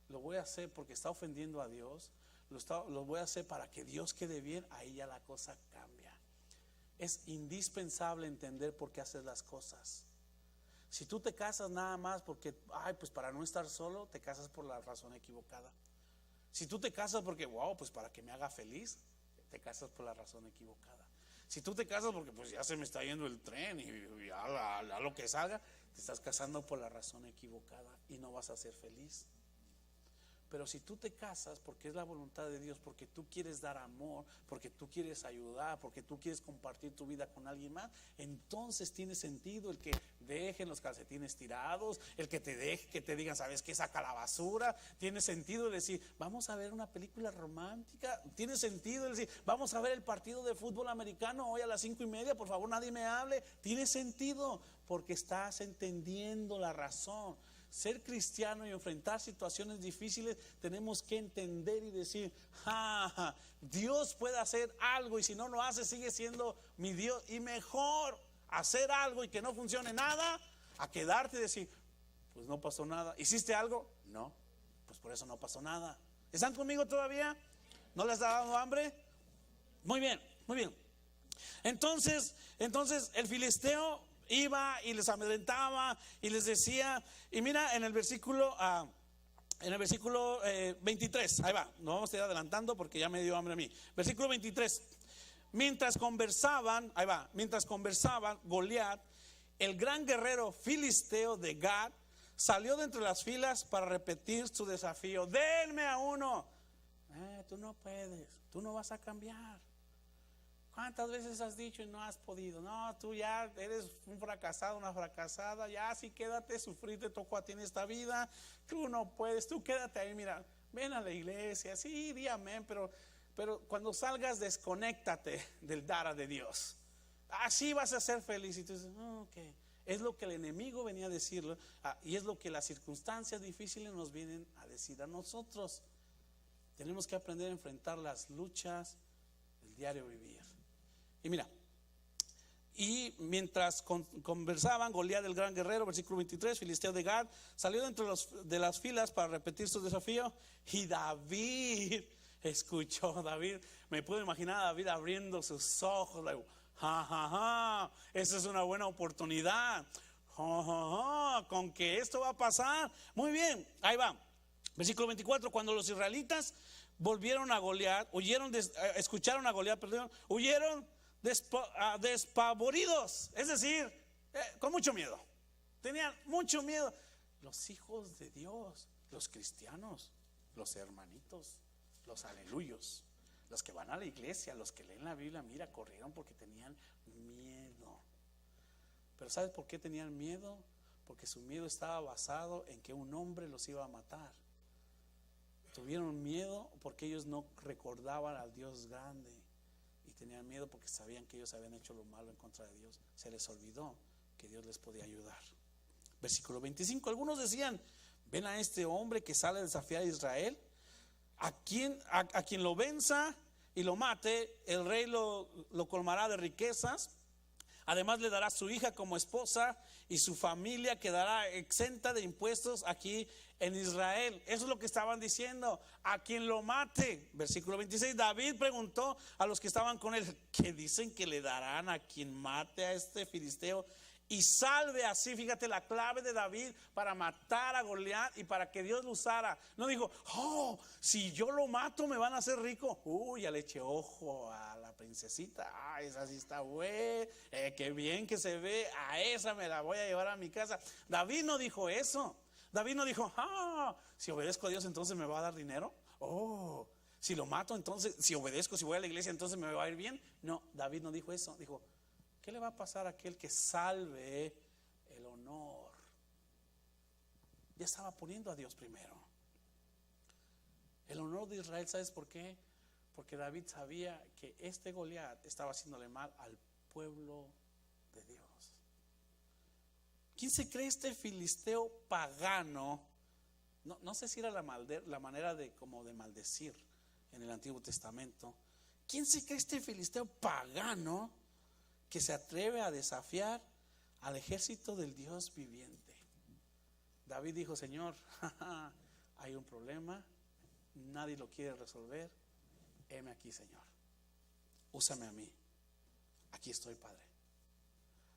lo voy a hacer porque está ofendiendo a Dios, lo voy a hacer para que Dios quede bien, ahí ya la cosa cambia. Es indispensable entender por qué haces las cosas. Si tú te casas nada más porque, pues para no estar solo, te casas por la razón equivocada. Si tú te casas porque, pues para que me haga feliz, te casas por la razón equivocada. Si tú te casas porque pues ya se me está yendo el tren y a lo que salga, te estás casando por la razón equivocada y no vas a ser feliz. Pero si tú te casas porque es la voluntad de Dios, porque tú quieres dar amor, porque tú quieres ayudar, porque tú quieres compartir tu vida con alguien más, entonces tiene sentido el que dejen los calcetines tirados, el que te digan: ¿sabes qué? Saca la basura. Tiene sentido el decir: vamos a ver una película romántica. Tiene sentido el decir: vamos a ver el partido de fútbol americano hoy a las 5:30, por favor nadie me hable. Tiene sentido porque estás entendiendo la razón. ser cristiano y enfrentar situaciones difíciles, tenemos que entender y decir, Dios puede hacer algo, y si no lo hace, sigue siendo mi Dios. Y mejor hacer algo y que no funcione nada, a quedarte y decir, pues no pasó nada. ¿Hiciste algo? No, pues por eso no pasó nada. ¿Están conmigo todavía? ¿No les ha dado hambre? Muy bien, muy bien. Entonces el filisteo iba y les amedrentaba y les decía, y mira en el versículo 23, ahí va, nos vamos a ir adelantando porque ya me dio hambre a mí. Versículo 23, mientras conversaban, Goliat, el gran guerrero filisteo de Gat, salió de entre las filas para repetir su desafío. Denme a uno. Tú no puedes, tú no vas a cambiar. ¿Cuántas veces has dicho y no has podido? No, tú ya eres un fracasado, una fracasada. Ya sí, quédate, sufrir te tocó a ti en esta vida. Tú no puedes, tú quédate ahí, mira, ven a la iglesia, sí, di amén, pero cuando salgas desconéctate del dar de Dios. Así vas a ser feliz. Y tú dices, ok. Es lo que el enemigo venía a decirlo, y es lo que las circunstancias difíciles nos vienen a decir a nosotros. Tenemos que aprender a enfrentar las luchas del diario vivir. Y mira, y mientras conversaban, Goliat el gran guerrero, versículo 23, filisteo de Gad, salió dentro de las filas para repetir su desafío. Y David escuchó. David, me puedo imaginar a David abriendo sus ojos, esa es una buena oportunidad, con que esto va a pasar. Muy bien, ahí va. Versículo 24, cuando los israelitas volvieron a Goliat, escucharon a Goliat, huyeron despavoridos, es decir, con mucho miedo. Tenían mucho miedo. Los hijos de Dios, los cristianos, los hermanitos, los aleluyos, los que van a la iglesia, los que leen la Biblia, mira, corrieron porque tenían miedo. Pero ¿sabes por qué tenían miedo? Porque su miedo estaba basado en que un hombre los iba a matar. Tuvieron miedo porque ellos no recordaban al Dios grande, y tenían miedo porque sabían que ellos habían hecho lo malo en contra de Dios. Se les olvidó que Dios les podía ayudar. Versículo 25, algunos decían, ven a este hombre que sale a desafiar a Israel. A quien lo venza y lo mate, el rey lo colmará de riquezas. Además le dará su hija como esposa, y su familia quedará exenta de impuestos aquí en Israel. Eso es lo que estaban diciendo. A quien lo mate. Versículo 26, David preguntó a los que estaban con él, ¿qué dicen que le darán a quien mate a este filisteo y salve así? Fíjate la clave de David para matar a Goliat y para que Dios lo usara. No dijo, si yo lo mato me van a hacer rico. Ya le eché ojo a la princesita. Esa sí está buena, qué bien que se ve. A esa me la voy a llevar a mi casa. David no dijo eso. David no dijo, si obedezco a Dios entonces me va a dar dinero. Si lo mato entonces, si obedezco, si voy a la iglesia entonces me va a ir bien. No, David no dijo eso. Dijo, ¿qué le va a pasar a aquel que salve el honor? Ya estaba poniendo a Dios primero. El honor de Israel, ¿sabes por qué? Porque David sabía que este Goliat estaba haciéndole mal al pueblo de Dios. ¿Quién se cree este filisteo pagano? No sé si era la manera de maldecir en el Antiguo Testamento. ¿Quién se cree este filisteo pagano que se atreve a desafiar al ejército del Dios viviente? David dijo, Señor, hay un problema, nadie lo quiere resolver. Heme aquí, Señor, úsame a mí. Aquí estoy, Padre.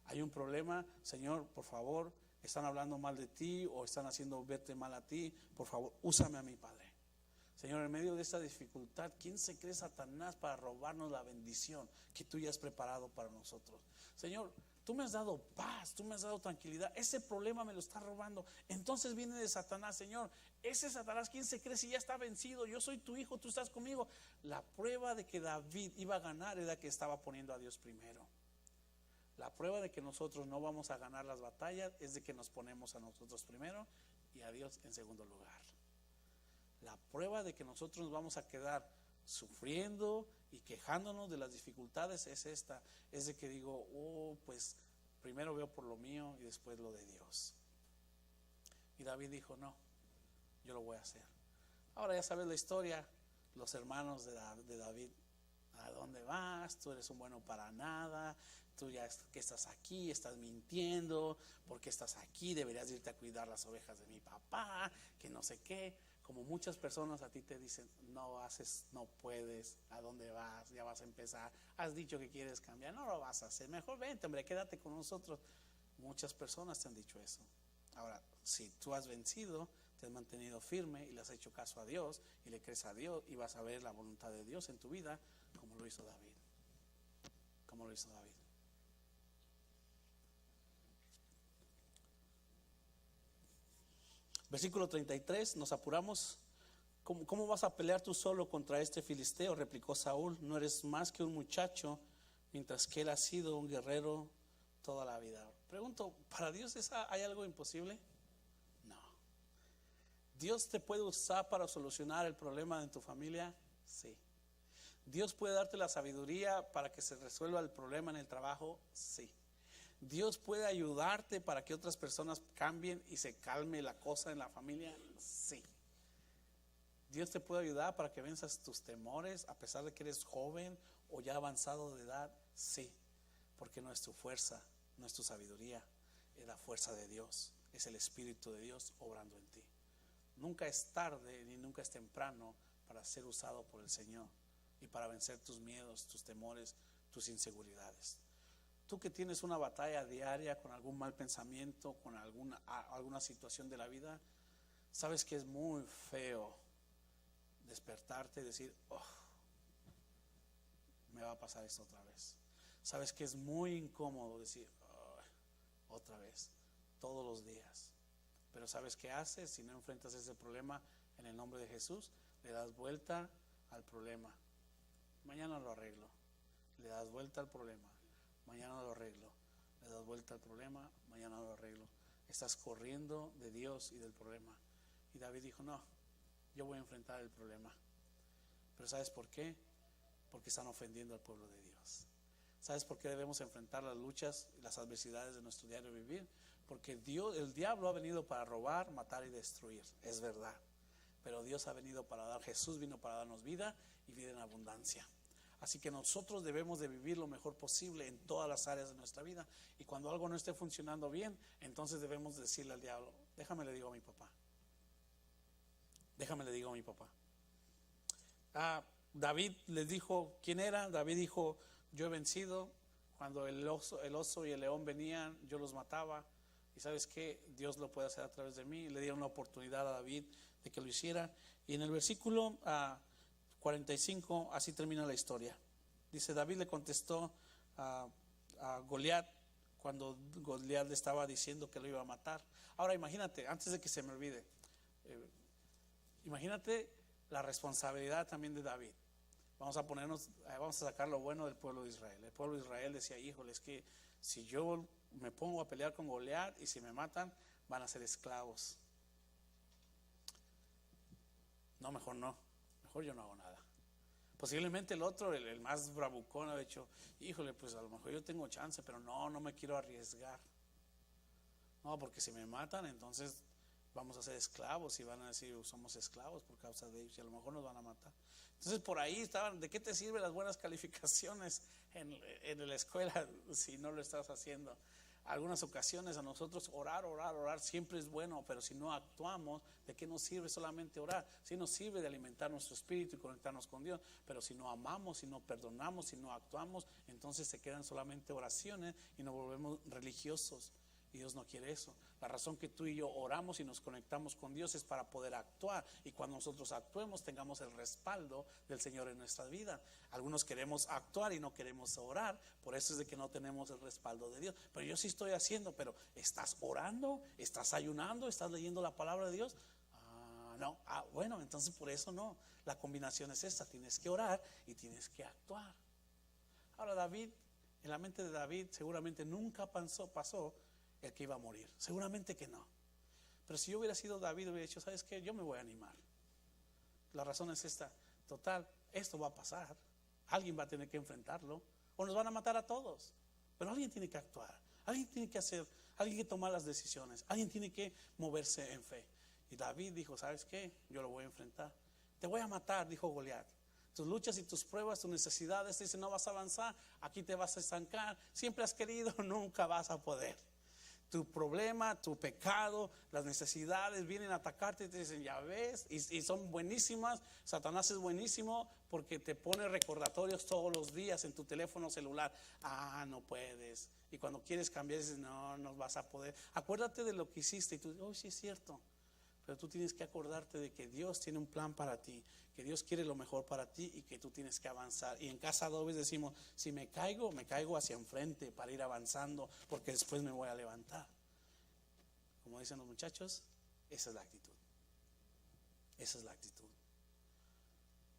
Hay un problema, Señor, por favor, están hablando mal de ti o están haciendo verte mal a ti. Por favor, úsame a mí, Padre. Señor, en medio de esta dificultad, ¿quién se cree Satanás para robarnos la bendición que tú ya has preparado para nosotros? Señor, tú me has dado paz, tú me has dado tranquilidad. Ese problema me lo está robando. Entonces viene de Satanás. Señor, ese Satanás, ¿quién se cree si ya está vencido? Yo soy tu hijo, tú estás conmigo. La prueba de que David iba a ganar era que estaba poniendo a Dios primero. La prueba de que nosotros no vamos a ganar las batallas es de que nos ponemos a nosotros primero y a Dios en segundo lugar. La prueba de que nosotros nos vamos a quedar sufriendo y quejándonos de las dificultades es esta, es de que digo, pues primero veo por lo mío y después lo de Dios. Y David dijo, no, yo lo voy a hacer. Ahora ya sabes la historia, los hermanos de David, ¿a dónde vas? Tú eres un bueno para nada, tú ya que estás aquí, estás mintiendo, ¿por qué estás aquí? Deberías irte a cuidar las ovejas de mi papá, que no sé qué. Como muchas personas a ti te dicen, no haces, no puedes, ¿a dónde vas? Ya vas a empezar, has dicho que quieres cambiar, no lo vas a hacer, mejor vente, hombre, quédate con nosotros. Muchas personas te han dicho eso. Ahora, si tú has vencido, te has mantenido firme y le has hecho caso a Dios y le crees a Dios, y vas a ver la voluntad de Dios en tu vida, como lo hizo David. Como lo hizo David. Versículo 33, nos apuramos. ¿Cómo vas a pelear tú solo contra este filisteo? Replicó Saúl, no eres más que un muchacho, mientras que él ha sido un guerrero toda la vida. Pregunto, ¿para Dios hay algo imposible? No. ¿Dios te puede usar para solucionar el problema de tu familia? Sí. ¿Dios puede darte la sabiduría para que se resuelva el problema en el trabajo? Sí. ¿Dios puede ayudarte para que otras personas cambien y se calme la cosa en la familia? Sí. ¿Dios te puede ayudar para que venzas tus temores a pesar de que eres joven o ya avanzado de edad? Sí. Porque no es tu fuerza, no es tu sabiduría, es la fuerza de Dios, es el Espíritu de Dios obrando en ti. Nunca es tarde ni nunca es temprano para ser usado por el Señor y para vencer tus miedos, tus temores, tus inseguridades. Tú que tienes una batalla diaria con algún mal pensamiento, con alguna situación de la vida, sabes que es muy feo despertarte y decir, oh, me va a pasar esto otra vez. Sabes que es muy incómodo decir, oh, otra vez, todos los días. Pero ¿sabes qué haces si no enfrentas ese problema en el nombre de Jesús? Le das vuelta al problema. Mañana lo arreglo. Le das vuelta al problema. Mañana lo arreglo. Le das vuelta al problema. Mañana lo arreglo. Estás corriendo de Dios y del problema. Y David dijo, no, yo voy a enfrentar el problema. Pero ¿sabes por qué? Porque están ofendiendo al pueblo de Dios. ¿Sabes por qué debemos enfrentar las luchas y las adversidades de nuestro diario vivir? Porque el diablo ha venido para robar, matar y destruir, es verdad. Pero Dios ha venido para dar, Jesús vino para darnos vida y vida en abundancia. Así que nosotros debemos de vivir lo mejor posible en todas las áreas de nuestra vida. Y cuando algo no esté funcionando bien, entonces debemos decirle al diablo, déjame le digo a mi papá. Déjame le digo a mi papá. David les dijo quién era. David dijo, yo he vencido. Cuando el oso y el león venían, yo los mataba. Y sabes qué, Dios lo puede hacer a través de mí. Le dieron una oportunidad a David de que lo hiciera. Y en el versículo 45, así termina la historia. Dice, David le contestó a Goliat cuando Goliat le estaba diciendo que lo iba a matar. Ahora imagínate, antes de que se me olvide, imagínate la responsabilidad también de David. Vamos a sacar lo bueno del pueblo de Israel. El pueblo de Israel decía, híjole, es que si yo me pongo a pelear con Goliat y si me matan, van a ser esclavos. No, mejor no. Mejor yo no hago nada. Posiblemente el otro, el más bravucón, ha dicho, híjole, pues a lo mejor yo tengo chance, pero no me quiero arriesgar. No, porque si me matan, entonces vamos a ser esclavos y van a decir, somos esclavos por causa de ellos y a lo mejor nos van a matar. Entonces por ahí estaban, ¿de qué te sirven las buenas calificaciones en la escuela si no lo estás haciendo? Algunas ocasiones a nosotros orar siempre es bueno, pero si no actuamos, ¿de qué nos sirve solamente orar? Sí nos sirve de alimentar nuestro espíritu y conectarnos con Dios, pero si no amamos, si no perdonamos, si no actuamos, entonces se quedan solamente oraciones y nos volvemos religiosos. Y Dios no quiere eso. La razón que tú y yo oramos y nos conectamos con Dios es para poder actuar. Y cuando nosotros actuemos, tengamos el respaldo del Señor en nuestra vida. Algunos queremos actuar y no queremos orar. Por eso es de que no tenemos el respaldo de Dios. Pero yo sí estoy haciendo. Pero ¿estás orando? ¿Estás ayunando? ¿Estás leyendo la palabra de Dios? No. Bueno, entonces por eso no. La combinación es esta. Tienes que orar y tienes que actuar. Ahora David, en la mente de David seguramente nunca pasó el que iba a morir, seguramente que no. Pero si yo hubiera sido David, hubiera dicho, ¿sabes qué? Yo me voy a animar. La razón es esta, total, esto va a pasar, alguien va a tener que enfrentarlo, o nos van a matar a todos, pero alguien tiene que actuar, alguien tiene que hacer, alguien que toma las decisiones, alguien tiene que moverse en fe. Y David dijo, ¿sabes qué? Yo lo voy a enfrentar. Te voy a matar, dijo Goliat. Tus luchas y tus pruebas, tus necesidades, te dicen no vas a avanzar, aquí te vas a estancar. Siempre has querido, nunca vas a poder. Tu problema, tu pecado, las necesidades vienen a atacarte y te dicen, ya ves, y son buenísimas. Satanás es buenísimo porque te pone recordatorios todos los días en tu teléfono celular. No puedes. Y cuando quieres cambiar dices, no vas a poder. Acuérdate de lo que hiciste y tú dices, sí es cierto. Pero tú tienes que acordarte de que Dios tiene un plan para ti, que Dios quiere lo mejor para ti y que tú tienes que avanzar. Y en Casa Adobes decimos, si me caigo hacia enfrente para ir avanzando, porque después me voy a levantar. Como dicen los muchachos, esa es la actitud. Esa es la actitud.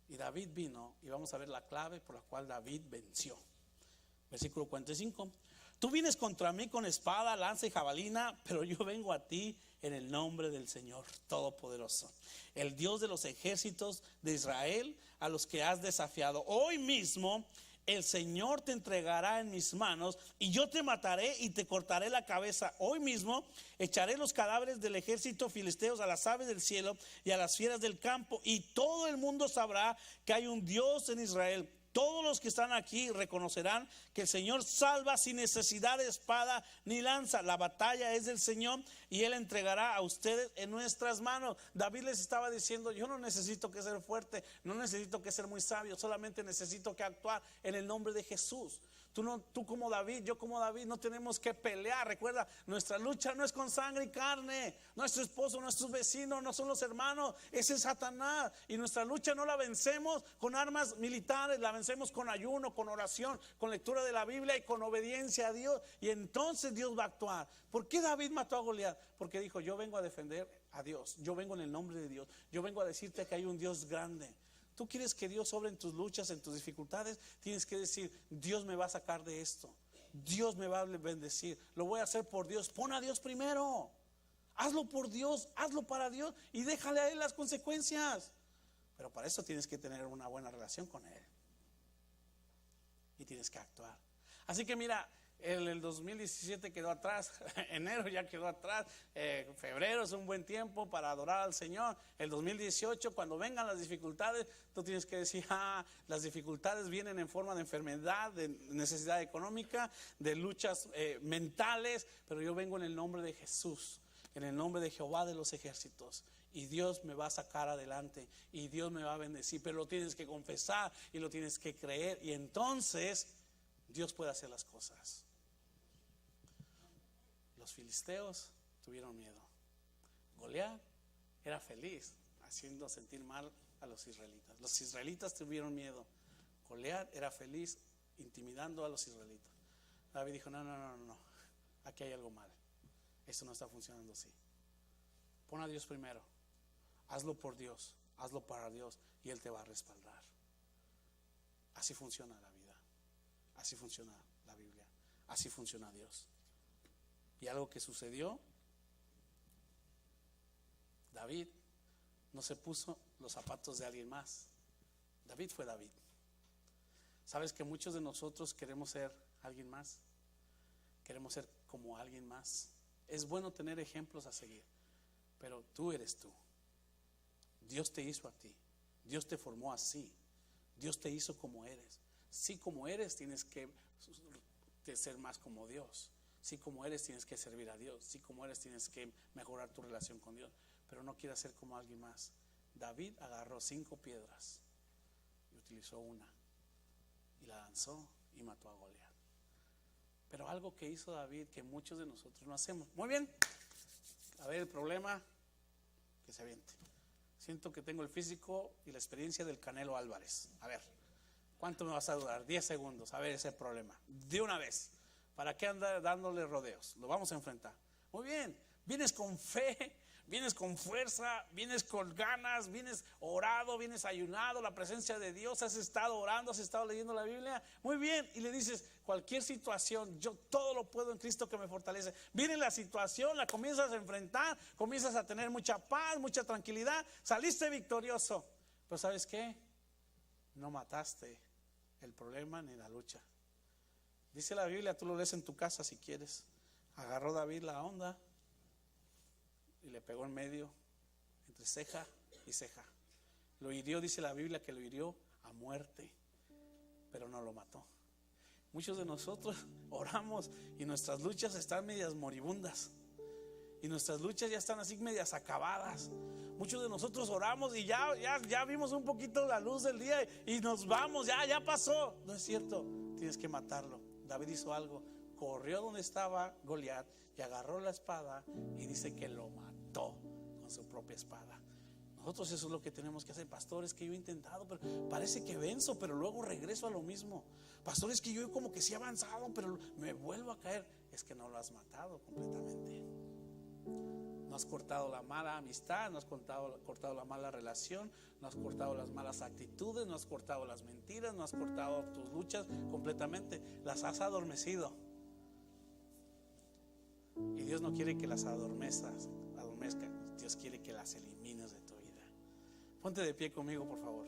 Y David vino, y vamos a ver la clave por la cual David venció. Versículo 45. Tú vienes contra mí con espada, lanza y jabalina, pero yo vengo a ti en el nombre del Señor Todopoderoso, el Dios de los ejércitos de Israel, a los que has desafiado. Hoy mismo el Señor te entregará en mis manos y yo te mataré y te cortaré la cabeza. Hoy mismo echaré los cadáveres del ejército filisteos a las aves del cielo y a las fieras del campo, y todo el mundo sabrá que hay un Dios en Israel. Todos los que están aquí reconocerán que el Señor salva sin necesidad de espada ni lanza. La batalla es del Señor y Él entregará a ustedes en nuestras manos. David les estaba diciendo, yo no necesito que ser fuerte, no necesito que ser muy sabio, solamente necesito que actuar en el nombre de Jesús. Tú como David, yo como David, no tenemos que pelear. Recuerda, nuestra lucha no es con sangre y carne. Nuestro esposo, nuestros vecinos, no son los hermanos, ese es Satanás. Y nuestra lucha no la vencemos con armas militares, la vencemos con ayuno, con oración, con lectura de la Biblia y con obediencia a Dios. Y entonces Dios va a actuar. ¿Por qué David mató a Goliat? Porque dijo, yo vengo a defender a Dios, yo vengo en el nombre de Dios, yo vengo a decirte que hay un Dios grande. Tú quieres que Dios obre en tus luchas, en tus dificultades, tienes que decir, Dios me va a sacar de esto, Dios me va a bendecir, lo voy a hacer por Dios. Pon a Dios primero, hazlo por Dios, hazlo para Dios y déjale a Él las consecuencias. Pero para eso tienes que tener una buena relación con Él y tienes que actuar. Así que mira, el 2017 quedó atrás, enero ya quedó atrás, febrero es un buen tiempo para adorar al Señor. El 2018, cuando vengan las dificultades, tú tienes que decir, las dificultades vienen en forma de enfermedad, de necesidad económica, de luchas mentales, pero yo vengo en el nombre de Jesús, en el nombre de Jehová de los ejércitos, y Dios me va a sacar adelante y Dios me va a bendecir. Pero lo tienes que confesar y lo tienes que creer, y entonces Dios puede hacer las cosas. Los filisteos tuvieron miedo. Goliat era feliz haciendo sentir mal a los israelitas. Los israelitas tuvieron miedo. Goliat era feliz intimidando a los israelitas. David dijo, no, aquí hay algo mal. Esto no está funcionando así. Pon a Dios primero. Hazlo por Dios, hazlo para Dios y Él te va a respaldar. Así funciona la vida. Así funciona la Biblia. Así funciona Dios. Y algo que sucedió, David no se puso los zapatos de alguien más. David fue David. ¿Sabes que muchos de nosotros queremos ser alguien más? Queremos ser como alguien más. Es bueno tener ejemplos a seguir, pero tú eres tú. Dios te hizo a ti. Dios te formó así. Dios te hizo como eres. Sí, como eres tienes que ser más como Dios. Sí, como eres tienes que servir a Dios. Sí, como eres tienes que mejorar tu relación con Dios. Pero no quieras ser como alguien más. David agarró 5 piedras y utilizó una y la lanzó y mató a Goliat. Pero algo que hizo David que muchos de nosotros no hacemos. Muy bien. A ver, el problema, que se aviente. Siento que tengo el físico y la experiencia del Canelo Álvarez. A ver, ¿cuánto me vas a durar? 10 segundos. A ver ese problema. De una vez. ¿Para qué andar dándole rodeos? Lo vamos a enfrentar. Muy bien. Vienes con fe, vienes con fuerza, vienes con ganas, vienes orado, vienes ayunado, la presencia de Dios, has estado orando, has estado leyendo la Biblia. Muy bien. Y le dices, cualquier situación, yo todo lo puedo en Cristo que me fortalece. Viene la situación, la comienzas a enfrentar, comienzas a tener mucha paz, mucha tranquilidad, saliste victorioso. Pero ¿sabes qué? No mataste el problema ni la lucha. Dice la Biblia, tú lo lees en tu casa si quieres. Agarró David la onda y le pegó en medio, entre ceja y ceja. Lo hirió, dice la Biblia que lo hirió a muerte, pero no lo mató. Muchos de nosotros oramos y nuestras luchas están medias moribundas, y nuestras luchas ya están así medias acabadas. Muchos de nosotros oramos y ya vimos un poquito la luz del día y nos vamos, ya pasó. No es cierto, tienes que matarlo. David hizo algo, corrió donde estaba Goliat y agarró la espada y dice que lo mató con su propia espada. Nosotros eso es lo que tenemos que hacer. Pastores, que yo he intentado, pero parece que venzo, pero luego regreso a lo mismo. Pastores, que yo como que sí he avanzado, pero me vuelvo a caer. Es que no lo has matado completamente. No has cortado la mala amistad, no has cortado la mala relación, no has cortado las malas actitudes, no has cortado las mentiras, no has cortado tus luchas completamente. Las has adormecido. Y Dios no quiere que las adormezcan. Dios quiere que las elimines de tu vida. Ponte de pie conmigo, por favor.